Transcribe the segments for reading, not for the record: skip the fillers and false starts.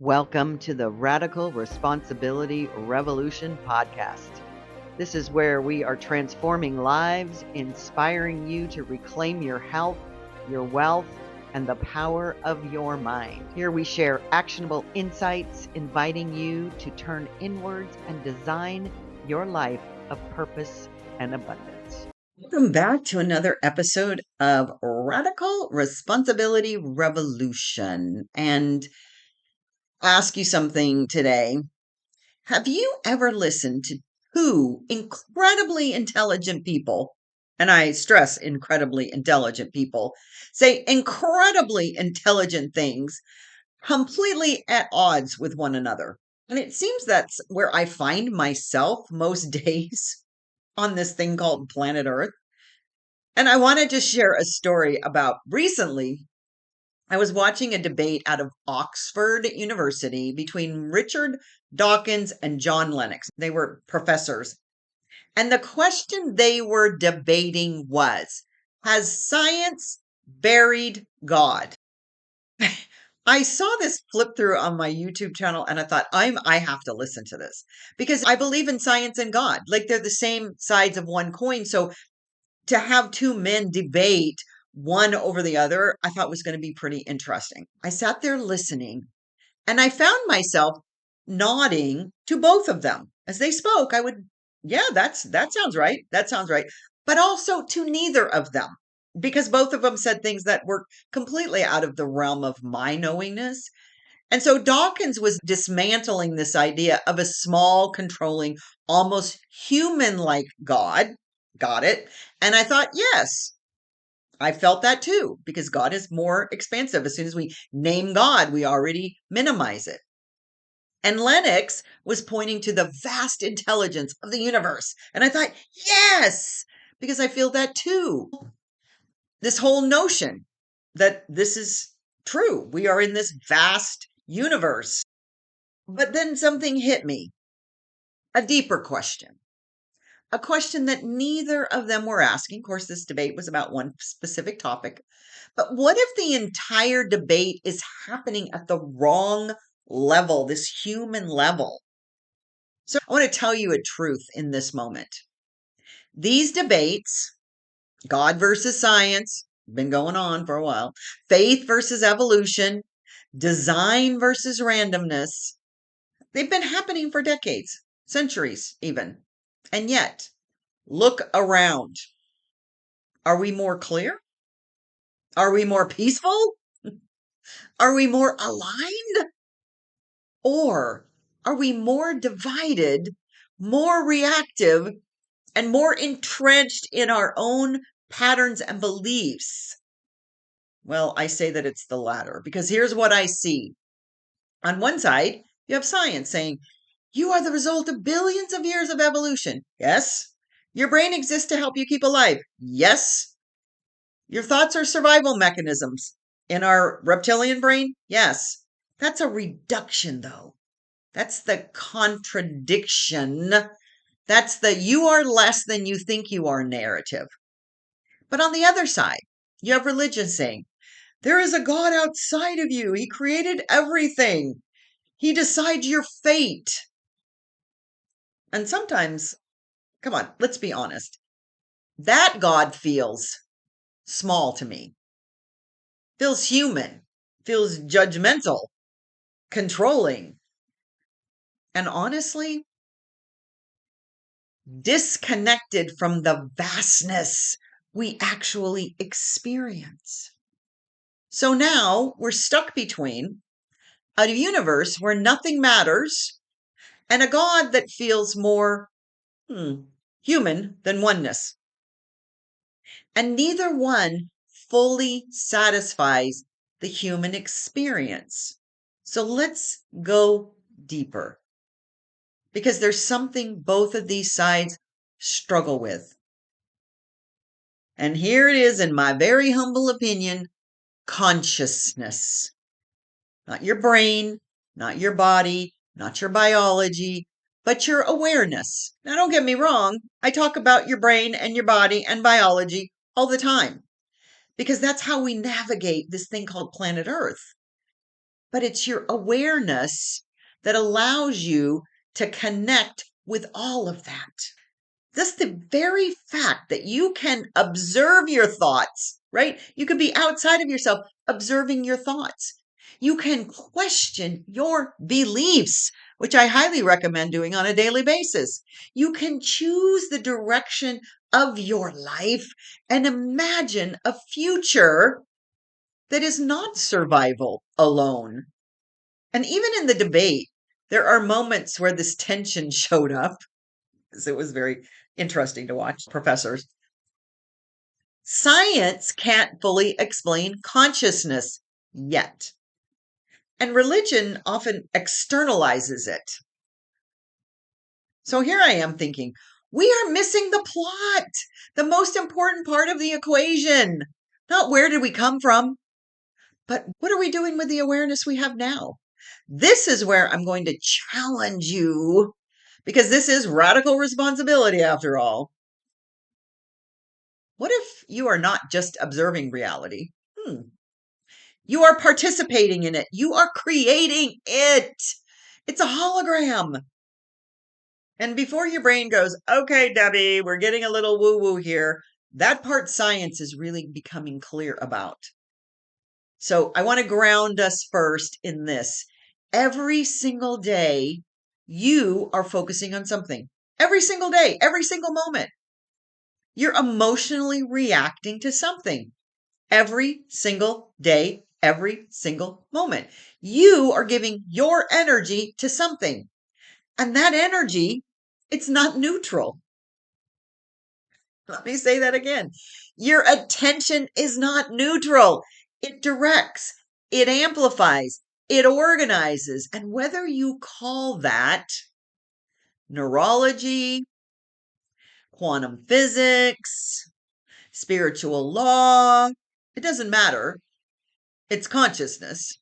Welcome to the Radical Responsibility Revolution podcast. This is where we are transforming lives, inspiring you to reclaim your health, your wealth, and the power of your mind. Here we share actionable insights, inviting you to turn inwards and design your life of purpose and abundance. Welcome back to another episode of Radical Responsibility Revolution. And ask you something today. Have you ever listened to two incredibly intelligent people, and I stress incredibly intelligent people, say incredibly intelligent things completely at odds with one another? And it seems that's where I find myself most days on this thing called planet Earth. And I wanted to share a story about recently I was watching a debate out of Oxford University between Richard Dawkins and John Lennox. They were professors. And the question they were debating was, has science buried God? I saw this flip through on my YouTube channel and I thought I have to listen to this because I believe in science and God. Like they're the same sides of one coin. So to have two men debate one over the other, I thought was going to be pretty interesting. I sat there listening and I found myself nodding to both of them as they spoke. I would, yeah, that sounds right. That sounds right. But also to neither of them because both of them said things that were completely out of the realm of my knowingness. And so Dawkins was dismantling this idea of a small, controlling, almost human like God. Got it. And I thought, yes, I felt that too, because God is more expansive. As soon as we name God, we already minimize it. And Lennox was pointing to the vast intelligence of the universe. And I thought, yes, because I feel that too. This whole notion that this is true. We are in this vast universe. But then something hit me, a deeper question. A question that neither of them were asking. Of course, this debate was about one specific topic. But what if the entire debate is happening at the wrong level, this human level? So I want to tell you a truth in this moment. These debates, God versus science, been going on for a while, faith versus evolution, design versus randomness, they've been happening for decades, centuries even. And yet, look around. Are we more clear? Are we more peaceful? Are we more aligned? Or are we more divided, more reactive, and more entrenched in our own patterns and beliefs? Well, I say that it's the latter because here's what I see. On one side, you have science saying, you are the result of billions of years of evolution. Yes. Your brain exists to help you keep alive. Yes. Your thoughts are survival mechanisms. In our reptilian brain, yes. That's a reduction, though. That's the contradiction. That's the you are less than you think you are narrative. But on the other side, you have religion saying, there is a God outside of you. He created everything. He decides your fate. And sometimes, come on, let's be honest. That God feels small to me, feels human, feels judgmental, controlling, and honestly, disconnected from the vastness we actually experience. So now we're stuck between a universe where nothing matters and a God that feels more human than oneness. And neither one fully satisfies the human experience. So let's go deeper because there's something both of these sides struggle with. And here it is, in my very humble opinion, consciousness. Not your brain, not your body, not your biology, but your awareness. Now, don't get me wrong. I talk about your brain and your body and biology all the time because that's how we navigate this thing called planet Earth. but it's your awareness that allows you to connect with all of that. Just the very fact that you can observe your thoughts, right? You could be outside of yourself observing your thoughts. You can question your beliefs, which I highly recommend doing on a daily basis. You can choose the direction of your life and imagine a future that is not survival alone. And even in the debate, there are moments where this tension showed up. It was very interesting to watch professors. Science can't fully explain consciousness yet, and religion often externalizes it. So here I am thinking, we are missing the plot, the most important part of the equation. Not where did we come from, but what are we doing with the awareness we have now? This is where I'm going to challenge you, because this is radical responsibility after all. What if you are not just observing reality? You are participating in it. You are creating it. It's a hologram. And before your brain goes, okay, Debbie, we're getting a little woo woo here, that part science is really becoming clear about. So I want to ground us first in this. Every single day, you are focusing on something. Every single day, every single moment. You're emotionally reacting to something. Every single day, every single moment. You are giving your energy to something. And that energy, it's not neutral. Let me say that again. Your attention is not neutral. It directs, it amplifies, it organizes. And whether you call that neurology, quantum physics, spiritual law, it doesn't matter. It's consciousness.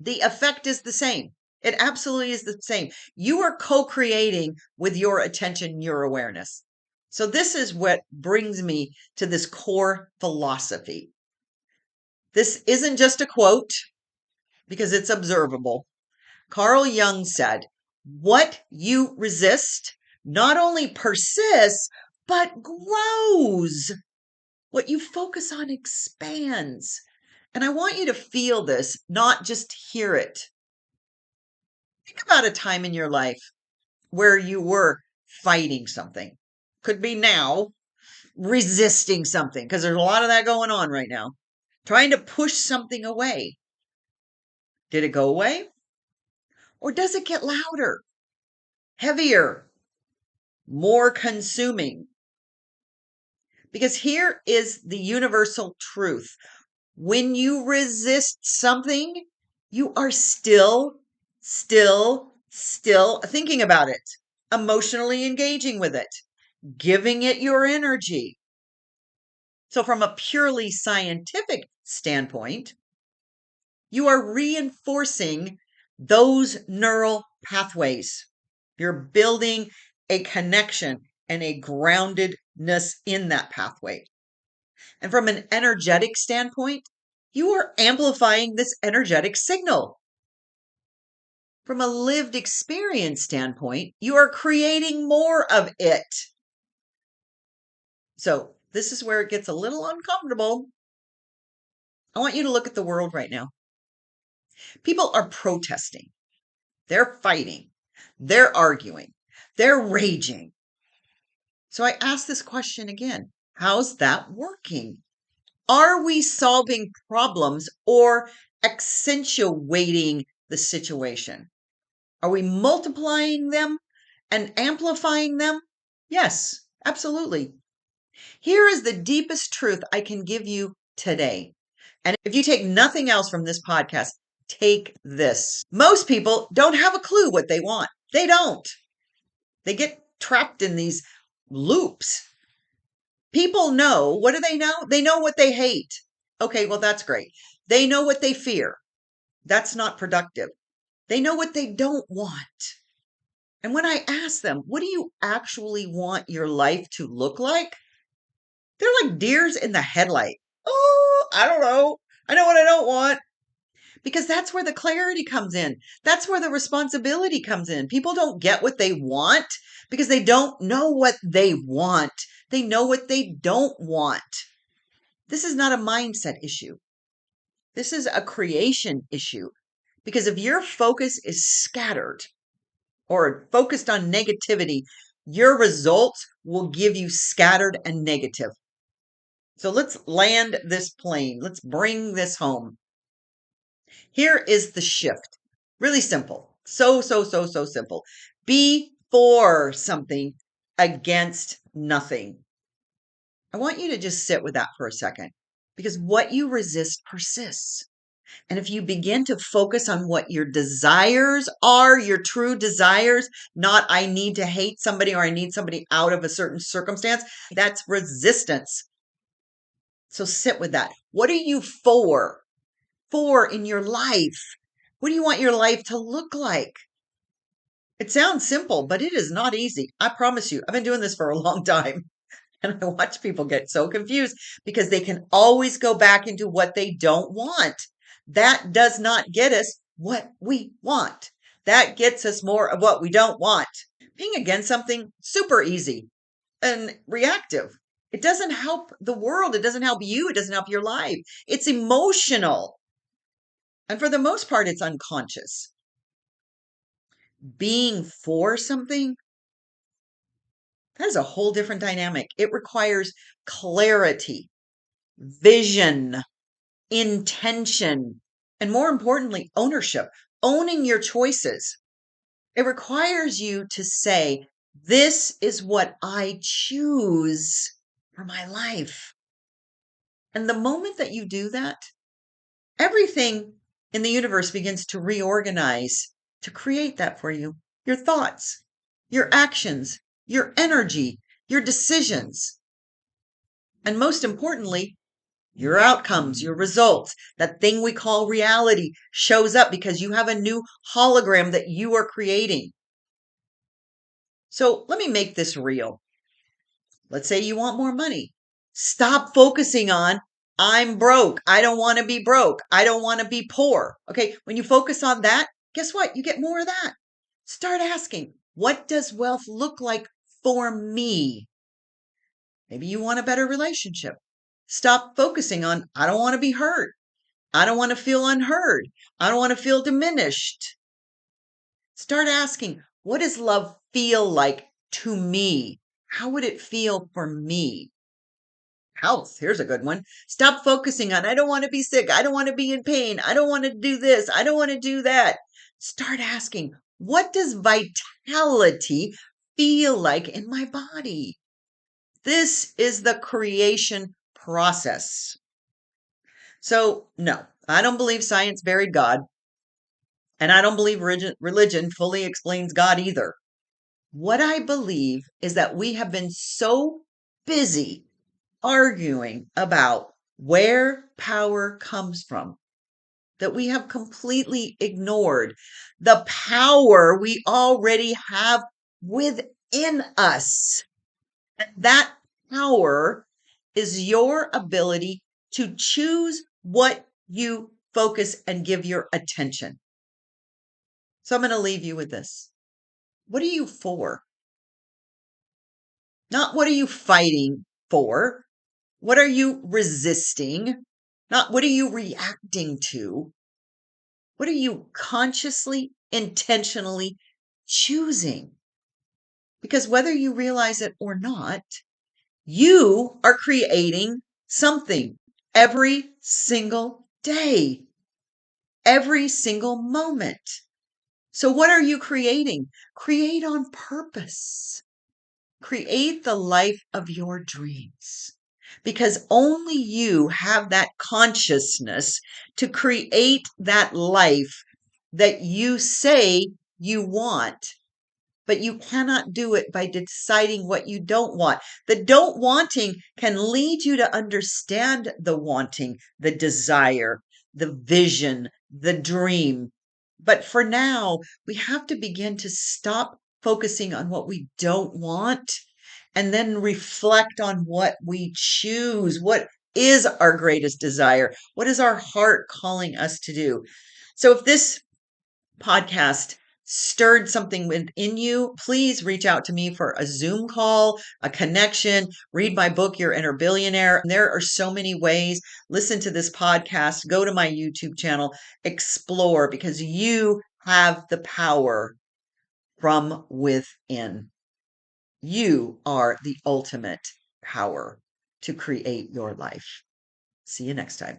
The effect is the same. It absolutely is the same. You are co-creating with your attention, your awareness. So this is what brings me to this core philosophy. This isn't just a quote because it's observable. Carl Jung said, what you resist not only persists, but grows. What you focus on expands. And I want you to feel this, not just hear it. Think about a time in your life where you were fighting something. Could be now, resisting something, because there's a lot of that going on right now. Trying to push something away. Did it go away? Or does it get louder, heavier, more consuming? Because here is the universal truth. When you resist something, you are still thinking about it, emotionally engaging with it, giving it your energy. So, from a purely scientific standpoint, you are reinforcing those neural pathways. You're building a connection and a groundedness in that pathway. And from an energetic standpoint, you are amplifying this energetic signal. From a lived experience standpoint, you are creating more of it. So this is where it gets a little uncomfortable. I want you to look at the world right now. People are protesting. They're fighting. They're arguing. They're raging. So I ask this question again. How's that working? Are we solving problems or accentuating the situation? Are we multiplying them and amplifying them? Yes, absolutely. Here is the deepest truth I can give you today. And if you take nothing else from this podcast, take this. Most people don't have a clue what they want. They don't. They get trapped in these loops. People know. What do they know? They know what they hate. Okay, well, that's great. They know what they fear. That's not productive. They know what they don't want. And when I ask them, what do you actually want your life to look like? They're like deers in the headlight. Oh, I don't know. I know what I don't want. because that's where the clarity comes in. That's where the responsibility comes in. People don't get what they want because they don't know what they want. They know what they don't want. This is not a mindset issue. This is a creation issue. Because if your focus is scattered or focused on negativity, your results will give you scattered and negative. So let's land this plane. Let's bring this home. Here is the shift. Really simple. So simple. Be for something against nothing. I want you to just sit with that for a second because what you resist persists. And if you begin to focus on what your desires are, your true desires, not I need to hate somebody or I need somebody out of a certain circumstance, that's resistance. So sit with that. What are you for? For in your life? What do you want your life to look like? It sounds simple, but it is not easy. I promise you. I've been doing this for a long time. And I watch people get so confused because they can always go back into what they don't want. That does not get us what we want. That gets us more of what we don't want. Being against something, super easy and reactive. It doesn't help the world. It doesn't help you. It doesn't help your life. It's emotional. And for the most part, it's unconscious. Being for something, that is a whole different dynamic. It requires clarity, vision, intention, and more importantly, ownership, owning your choices. It requires you to say, this is what I choose for my life. And the moment that you do that, everything in the universe begins to reorganize to create that for you. Your thoughts, your actions, your energy, your decisions, and most importantly, your outcomes, your results, that thing we call reality shows up because you have a new hologram that you are creating. So let me make this real. Let's say you want more money. Stop focusing on, I'm broke. I don't want to be broke. I don't want to be poor. Okay. When you focus on that, guess what? You get more of that. Start asking, what does wealth look like for me? Maybe you want a better relationship. Stop focusing on, I don't want to be hurt. I don't want to feel unheard. I don't want to feel diminished. Start asking, what does love feel like to me? How would it feel for me? Health, here's a good one. Stop focusing on, I don't want to be sick. I don't want to be in pain. I don't want to do this. I don't want to do that. Start asking, what does vitality feel like in my body? This is the creation process. So, no, I don't believe science buried God. And I don't believe religion fully explains God either. What I believe is that we have been so busy arguing about where power comes from that we have completely ignored the power we already have within us. And that power is your ability to choose what you focus and give your attention. So I'm going to leave you with this. What are you for? Not what are you fighting for? What are you resisting? Not what are you reacting to? What are you consciously, intentionally choosing? Because whether you realize it or not, you are creating something every single day, every single moment. So, what are you creating? Create on purpose. Create the life of your dreams because only you have that consciousness to create that life that you say you want. But you cannot do it by deciding what you don't want. The don't wanting can lead you to understand the wanting, the desire, the vision, the dream. But for now, we have to begin to stop focusing on what we don't want and then reflect on what we choose. What is our greatest desire? What is our heart calling us to do? So if this podcast stirred something within you, please reach out to me for a Zoom call, a connection, read my book, Your Inner Billionaire. There are so many ways. Listen to this podcast, go to my YouTube channel, explore, because you have the power from within. You are the ultimate power to create your life. See you next time.